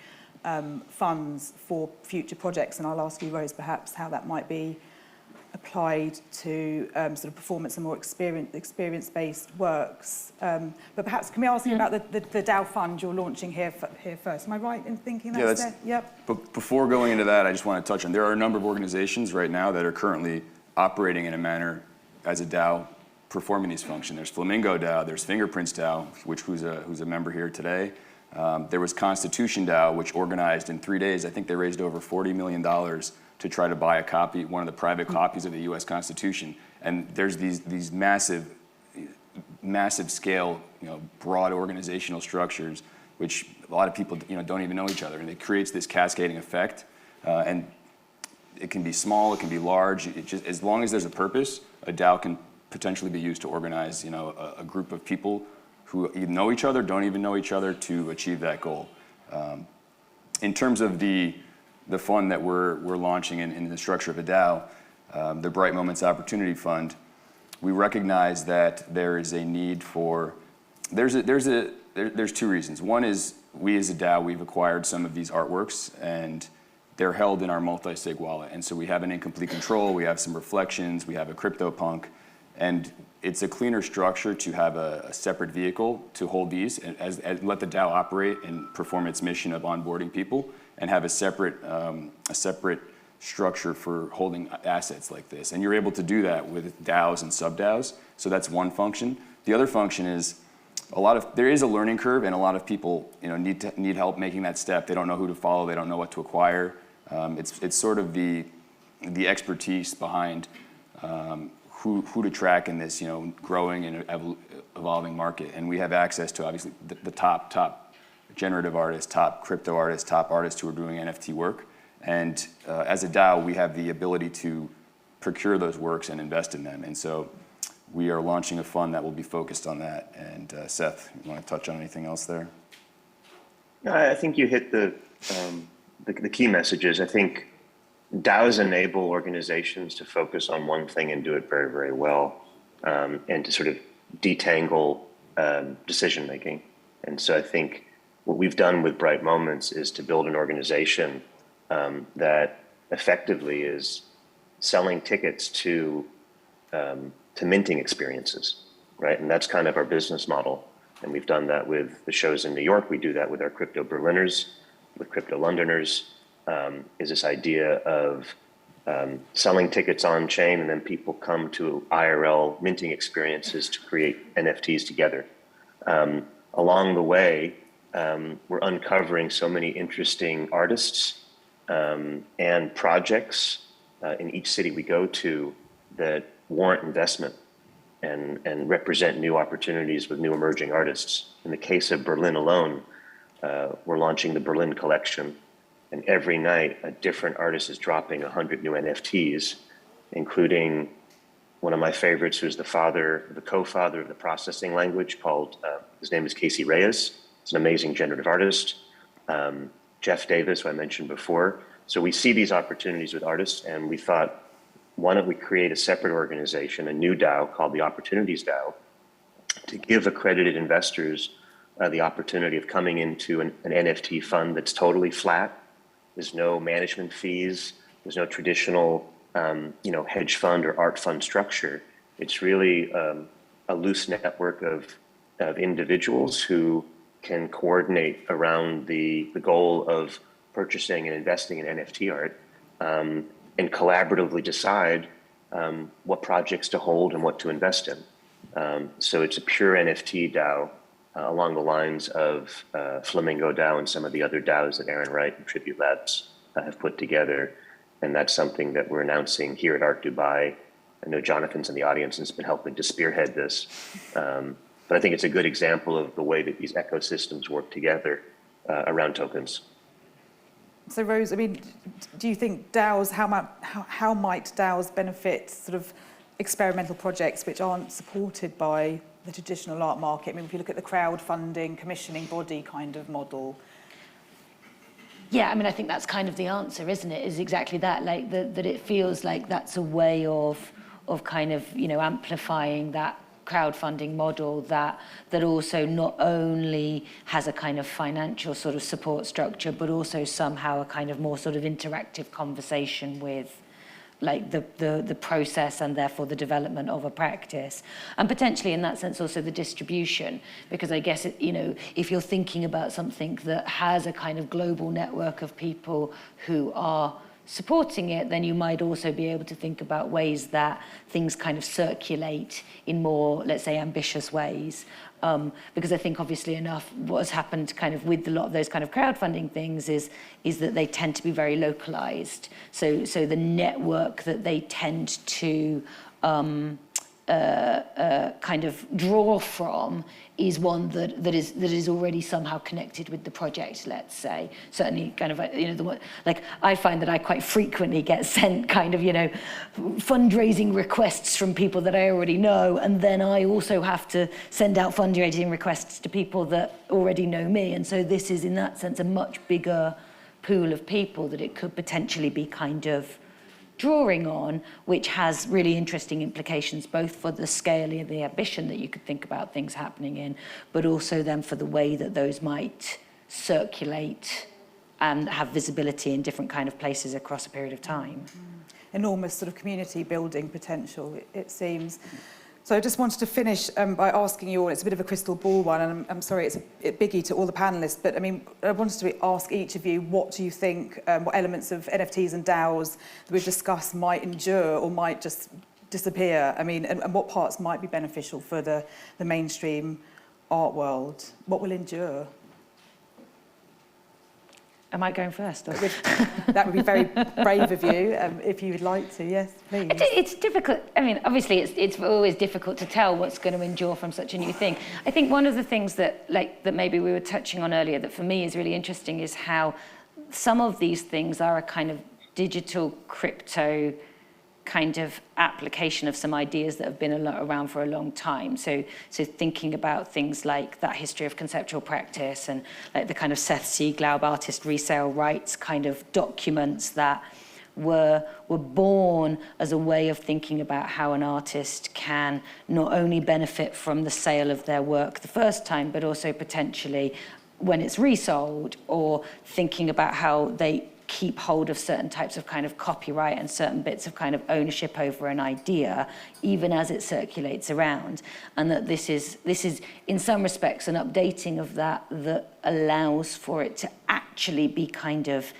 funds for future projects. And I'll ask you, Rose, perhaps how that might be applied to sort of performance and more experience-based works. But perhaps can we ask you about the DAO fund you're launching here first? Am I right in thinking that's there? Yep. But before going into that, I just want to touch on, there are a number of organizations right now that are currently operating in a manner as a DAO, performing these functions. There's Flamingo DAO, there's Fingerprints DAO, who's a member here today. There was Constitution DAO, which organized in 3 days. I think they raised over $40 million to try to buy a copy, one of the private copies of the U.S. Constitution. And there's these massive scale, broad organizational structures, which a lot of people, don't even know each other, and it creates this cascading effect. And it can be small, it can be large. It just, as long as there's a purpose, a DAO can potentially be used to organize, a group of people who either know each other, don't even know each other, to achieve that goal. In terms of the fund that we're launching in the structure of a DAO, the Bright Moments Opportunity Fund, we recognize that there is a need for, there's two reasons. One is we as a DAO, we've acquired some of these artworks and they're held in our multi-sig wallet. And so we have an incomplete control, we have some reflections, we have a CryptoPunk, and it's a cleaner structure to have a separate vehicle to hold these and let the DAO operate and perform its mission of onboarding people, and have a separate structure for holding assets like this. And you're able to do that with DAOs and sub-DAOs. So that's one function. The other function is there is a learning curve, and a lot of people need help making that step. They don't know who to follow, they don't know what to acquire. It's sort of the expertise behind who to track in this growing and evolving market. And we have access to obviously the top generative artists, top crypto artists, top artists who are doing NFT work. And as a DAO, we have the ability to procure those works and invest in them. And so we are launching a fund that will be focused on that. And Seth, you want to touch on anything else there? I think you hit the key messages. I think DAOs enable organizations to focus on one thing and do it very, very well, and to sort of detangle decision making. And so I think what we've done with Bright Moments is to build an organization that effectively is selling tickets to minting experiences, right? And that's kind of our business model. And we've done that with the shows in New York. We do that with our Crypto Berliners, with Crypto Londoners, is this idea of selling tickets on chain, and then people come to IRL minting experiences to create NFTs together. Along the way, we're uncovering so many interesting artists and projects in each city we go to that warrant investment and represent new opportunities with new emerging artists. In the case of Berlin alone, we're launching the Berlin collection, and every night a different artist is dropping 100 new NFTs, including one of my favorites, who's the co-father of the processing language called, his name is Casey Reyes. He's an amazing generative artist. Jeff Davis, who I mentioned before. So we see these opportunities with artists, and we thought, why don't we create a separate organization, a new DAO called the Opportunities DAO, to give accredited investors the opportunity of coming into an NFT fund that's totally flat. There's no management fees. There's no traditional hedge fund or art fund structure. It's really a loose network of individuals who can coordinate around the goal of purchasing and investing in NFT art, and collaboratively decide what projects to hold and what to invest in. So it's a pure NFT DAO along the lines of Flamingo DAO and some of the other DAOs that Aaron Wright and Tribute Labs have put together. And that's something that we're announcing here at Art Dubai. I know Jonathan's in the audience and has been helping to spearhead this. But I think it's a good example of the way that these ecosystems work together around tokens. So Rose, I mean, do you think DAOs, how might DAOs benefit sort of experimental projects which aren't supported by the traditional art market? I mean, if you look at the crowdfunding, commissioning body kind of model. Yeah, I mean, I think that's kind of the answer, isn't it? Is exactly that, like that it feels like that's a way of kind of, amplifying that crowdfunding model that also not only has a kind of financial sort of support structure, but also somehow a kind of more sort of interactive conversation with like the process and therefore the development of a practice, and potentially in that sense also the distribution, because I guess if you're thinking about something that has a kind of global network of people who are supporting it, then you might also be able to think about ways that things kind of circulate in more, let's say, ambitious ways. Because I think obviously enough, what has happened kind of with a lot of those kind of crowdfunding things is that they tend to be very localized. So the network that they tend to kind of draw from is one that is already somehow connected with the project, let's say. Certainly kind of, the one, like I find that I quite frequently get sent kind of, fundraising requests from people that I already know, and then I also have to send out fundraising requests to people that already know me. And so this is, in that sense, a much bigger pool of people that it could potentially be kind of drawing on, which has really interesting implications both for the scale and the ambition that you could think about things happening in, but also then for the way that those might circulate and have visibility in different kind of places across a period of time. Enormous sort of community building potential, it seems. So I just wanted to finish by asking you all, it's a bit of a crystal ball one, and I'm sorry, it's a biggie to all the panellists, but I mean, I wanted to ask each of you, what do you think, what elements of NFTs and DAOs that we've discussed might endure or might just disappear? I mean, and what parts might be beneficial for the mainstream art world? What will endure? Am I going first? Or? That would be very brave of you, if you would like to. Yes, please. It's difficult. I mean, obviously, it's always difficult to tell what's going to endure from such a new thing. I think one of the things that maybe we were touching on earlier that for me is really interesting is how some of these things are a kind of digital crypto kind of application of some ideas that have been around for a long time. So thinking about things like that history of conceptual practice and like the kind of Seth Goldstein artist resale rights kind of documents that were born as a way of thinking about how an artist can not only benefit from the sale of their work the first time, but also potentially when it's resold, or thinking about how they keep hold of certain types of kind of copyright and certain bits of kind of ownership over an idea, even as it circulates around. And that this is in some respects an updating of that allows for it to actually be kind of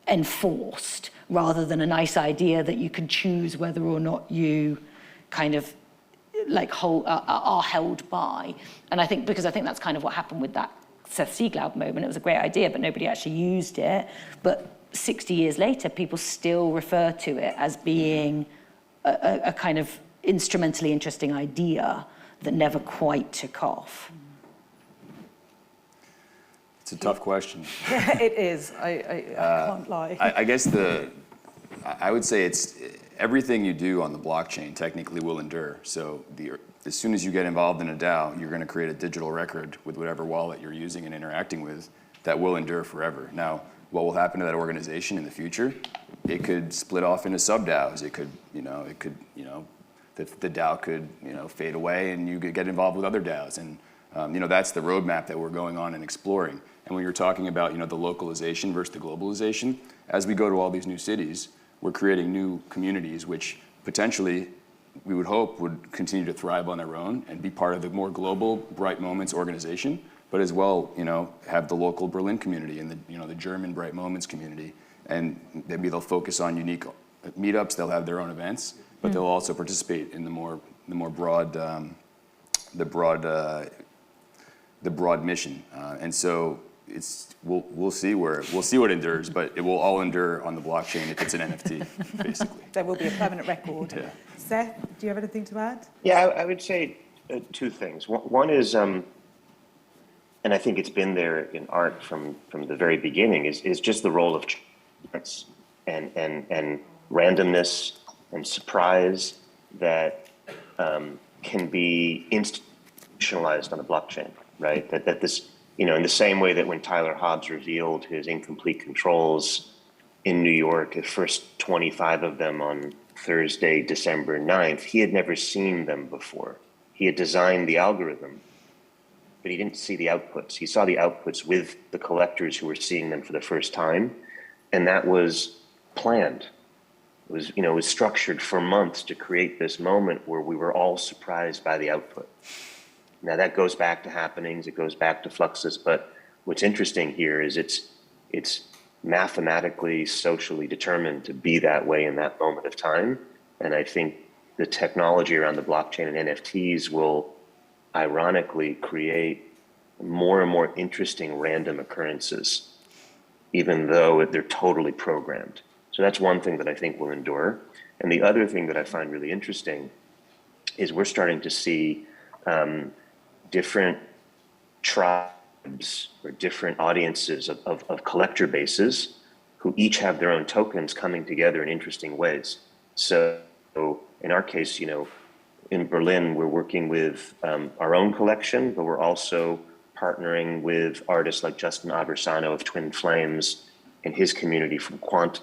enforced, rather than a nice idea that you can choose whether or not you kind of like are held by. And I think that's kind of what happened with that Seth Goldstein moment. It was a great idea, but nobody actually used it. But 60 years later, people still refer to it as being a kind of instrumentally interesting idea that never quite took off. It's a tough question. It is. I can't lie. I guess I would say it's everything you do on the blockchain technically will endure. So as soon as you get involved in a DAO, you're going to create a digital record with whatever wallet you're using and interacting with that will endure forever. Now, what will happen to that organization in the future? It could split off into sub-DAOs. The DAO could, fade away, and you could get involved with other DAOs. And that's the roadmap that we're going on and exploring. And when you're talking about, the localization versus the globalization, as we go to all these new cities, we're creating new communities, which potentially we would hope would continue to thrive on their own and be part of the more global Bright Moments organization, but as well, have the local Berlin community and the German Bright Moments community. And maybe they'll focus on unique meetups. They'll have their own events, but they'll also participate in the more broad, the broad mission. And so we'll see what endures, but it will all endure on the blockchain if it's an NFT, basically. There will be a permanent record. Yeah. Seth, do you have anything to add? Yeah, I would say two things. One is, and I think it's been there in art from the very beginning, is just the role of chance and randomness and surprise that can be institutionalized on the blockchain, right? That this, in the same way that when Tyler Hobbs revealed his incomplete controls in New York, at first 25 of them on Thursday, December 9th, he had never seen them before. He had designed the algorithm, but he didn't see the outputs. He saw the outputs with the collectors who were seeing them for the first time, and that was planned. It was structured for months to create this moment where we were all surprised by the output. Now that goes back to happenings, it goes back to Fluxus, but what's interesting here is it's mathematically, socially determined to be that way in that moment of time. And I think the technology around the blockchain and NFTs will ironically create more and more interesting random occurrences, even though they're totally programmed. So that's one thing that I think will endure. And the other thing that I find really interesting is we're starting to see different tribes or different audiences of collector bases who each have their own tokens coming together in interesting ways. So in our case, in Berlin, we're working with our own collection, but we're also partnering with artists like Justin Aversano of Twin Flames and his community from Quantum,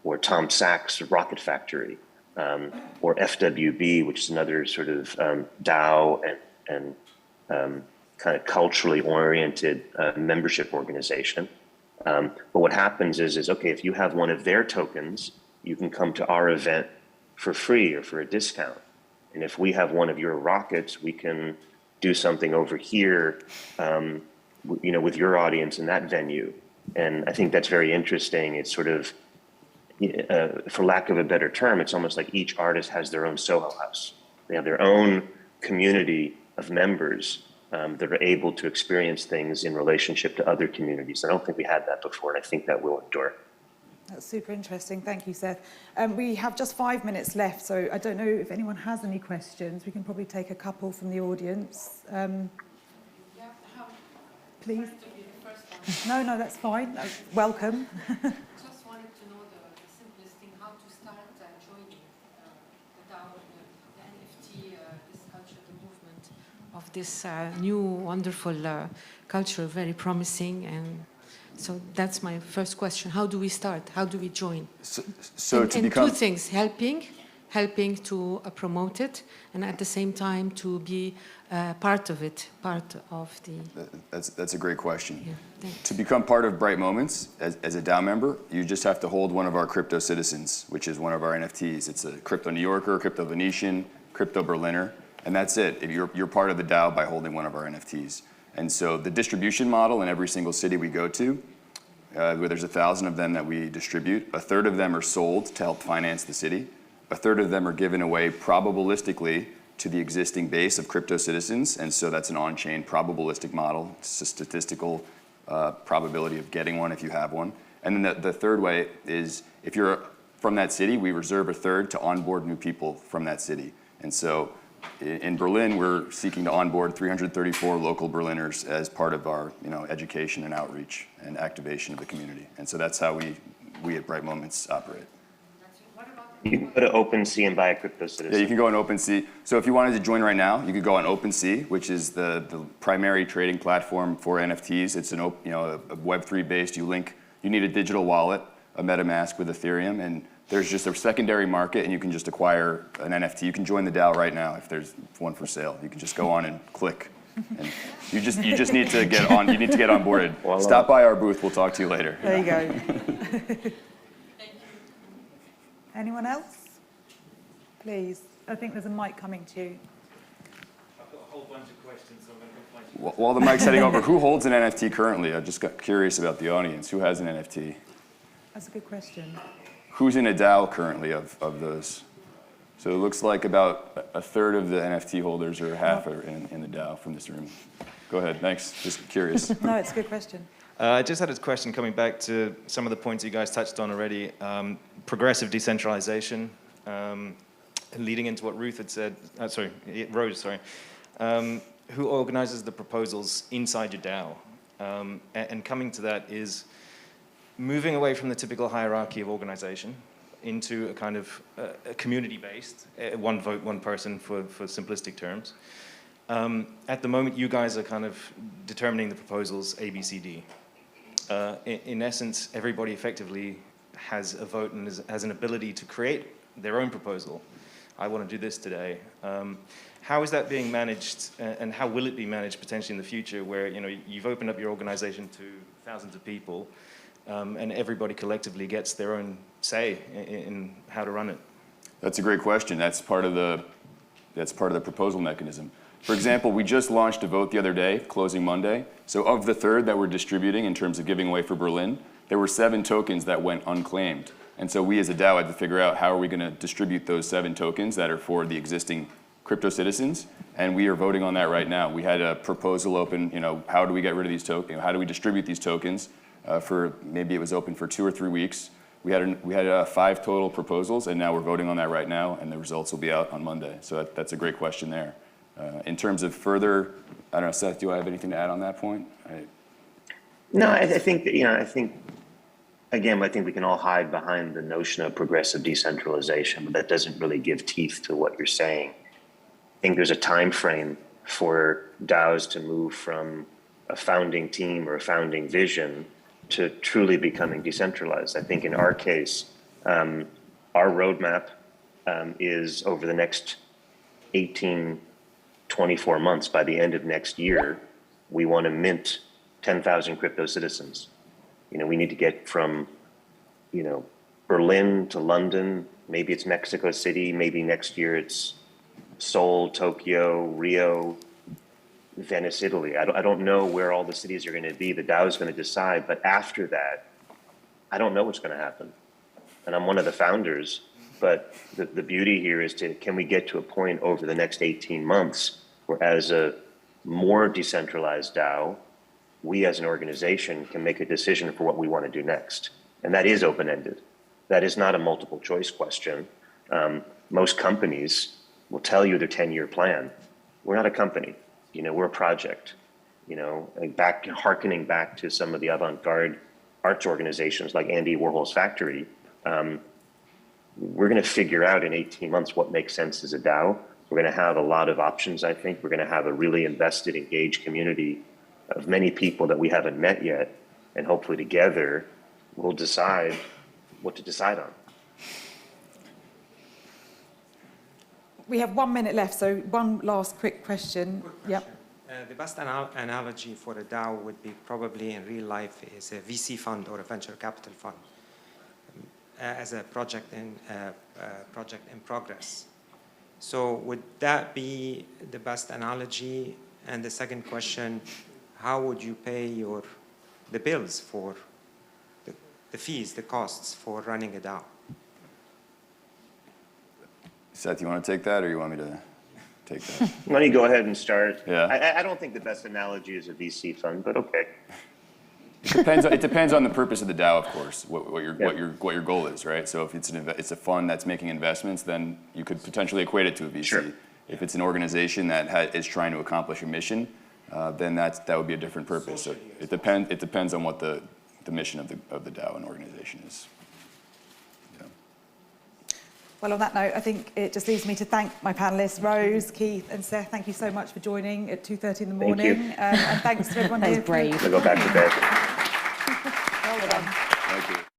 or Tom Sachs of Rocket Factory, or FWB, which is another sort of DAO and kind of culturally oriented membership organization. But what happens is, okay, if you have one of their tokens, you can come to our event for free or for a discount. And if we have one of your rockets, we can do something over here, with your audience in that venue. And I think that's very interesting. It's sort of, for lack of a better term, it's almost like each artist has their own Soho house. They have their own community of members that are able to experience things in relationship to other communities. I don't think we had that before, and I think that will endure. That's super interesting. Thank you, Seth. We have just 5 minutes left, so I don't know if anyone has any questions. We can probably take a couple from the audience. Please. No, that's fine. Welcome. Just wanted to know the simplest thing, how to start joining the DAO, the NFT, this culture, the movement of this new, wonderful culture, very promising. And so that's my first question. How do we start? How do we join? So to become... two things, helping to promote it, and at the same time to be part of it, part of the... That's a great question. Yeah, to become part of Bright Moments as a DAO member, you just have to hold one of our crypto citizens, which is one of our NFTs. It's a crypto New Yorker, crypto Venetian, crypto Berliner, and that's it. You're part of the DAO by holding one of our NFTs. And so the distribution model in every single city we go to, where there's 1,000 of them that we distribute, a third of them are sold to help finance the city. A third of them are given away probabilistically to the existing base of crypto citizens, and so that's an on-chain probabilistic model. It's a statistical probability of getting one if you have one. And then the third way is, if you're from that city, we reserve a third to onboard new people from that city. And so in Berlin, we're seeking to onboard 334 local Berliners as part of our education and outreach and activation of the community. And so that's how we at Bright Moments operate. You can go to OpenSea and buy a crypto citizen. Yeah, you can go on OpenSea. So if you wanted to join right now, you could go on OpenSea, which is the primary trading platform for NFTs. It's a Web3 based. You need a digital wallet, a MetaMask with Ethereum, and there's just a secondary market, and you can just acquire an NFT. You can join the DAO right now if there's one for sale. You can just go on and click. And you just need to get on. You need to get onboarded. Voila. Stop by our booth. We'll talk to you later. There you go. Anyone else? Please. I think there's a mic coming to you. I've got a whole bunch of questions, so I'm going to complain. While the mic's heading over, who holds an NFT currently? I just got curious about the audience. Who has an NFT? That's a good question. Who's in a DAO currently of those? So it looks like about a third of the NFT holders or half are in the DAO from this room. Go ahead, thanks. Just curious. No, it's a good question. I just had a question coming back to some of the points you guys touched on already. Progressive decentralization, leading into what Ruth had said, Rose, who organizes the proposals inside your DAO? And coming to that is moving away from the typical hierarchy of organization into a kind of community-based, one vote, one person for simplistic terms. At the moment, you guys are kind of determining the proposals A, B, C, D. In essence, everybody effectively has a vote and has an ability to create their own proposal. I want to do this today. How is that being managed, and how will it be managed potentially in the future, where you've opened up your organization to thousands of people, and everybody collectively gets their own say in how to run it? That's a great question. That's part of the proposal mechanism. For example, we just launched a vote the other day, closing Monday. So of the third that we're distributing in terms of giving away for Berlin, there were 7 tokens that went unclaimed. And so we as a DAO had to figure out how are we going to distribute those 7 tokens that are for the existing crypto citizens. And we are voting on that right now. We had a proposal open, how do we get rid of these tokens? How do we distribute these tokens? For maybe it was open for 2 or 3 weeks. we had 5 total proposals, and now we're voting on that right now, and the results will be out on Monday. So that's a great question there. In terms of further, I don't know, Seth, do I have anything to add on that point? No, I think that, again, I think we can all hide behind the notion of progressive decentralization, but that doesn't really give teeth to what you're saying. I think there's a time frame for DAOs to move from a founding team or a founding vision to truly becoming decentralized. I think in our case, our roadmap is over the next 18, 24 months. By the end of next year, we want to mint 10,000 crypto citizens. We need to get from, Berlin to London, maybe it's Mexico City, maybe next year it's Seoul, Tokyo, Rio, Venice, Italy. I don't know where all the cities are going to be. The DAO is going to decide, but after that, I don't know what's going to happen. And I'm one of the founders, but the beauty here is can we get to a point over the next 18 months where as a more decentralized DAO, we as an organization can make a decision for what we want to do next. And that is open-ended. That is not a multiple choice question. Most companies will tell you their 10-year plan. We're not a company, we're a project. Harkening back to some of the avant-garde arts organizations like Andy Warhol's Factory, we're going to figure out in 18 months what makes sense as a DAO. We're going to have a lot of options, I think. We're going to have a really invested, engaged community of many people that we haven't met yet, and hopefully together we'll decide what to decide on. We have 1 minute left, so one last quick question. Yep. The best analogy for a DAO would be probably in real life is a VC fund or a venture capital fund as a project in progress. So would that be the best analogy? And the second question, how would you pay the bills for the fees, the costs for running a DAO? Seth, you want to take that, or you want me to take that? Why don't you go ahead and start? Yeah. I don't think the best analogy is a VC fund, but okay. It depends on the purpose of the DAO, of course, what your goal is, right? So if it's a fund that's making investments, then you could potentially equate it to a VC. Sure. If it's an organization that is trying to accomplish a mission, then that would be a different purpose. So it depends on what the mission of the DAO and organization is. Yeah. Well, on that note, I think it just leaves me to thank my panellists, Rose, Keith, and Seth. Thank you so much for joining at 2:30 in the morning. Thank you. And thanks to everyone That was here. brave. I'll go back to bed. Well done. Thank you.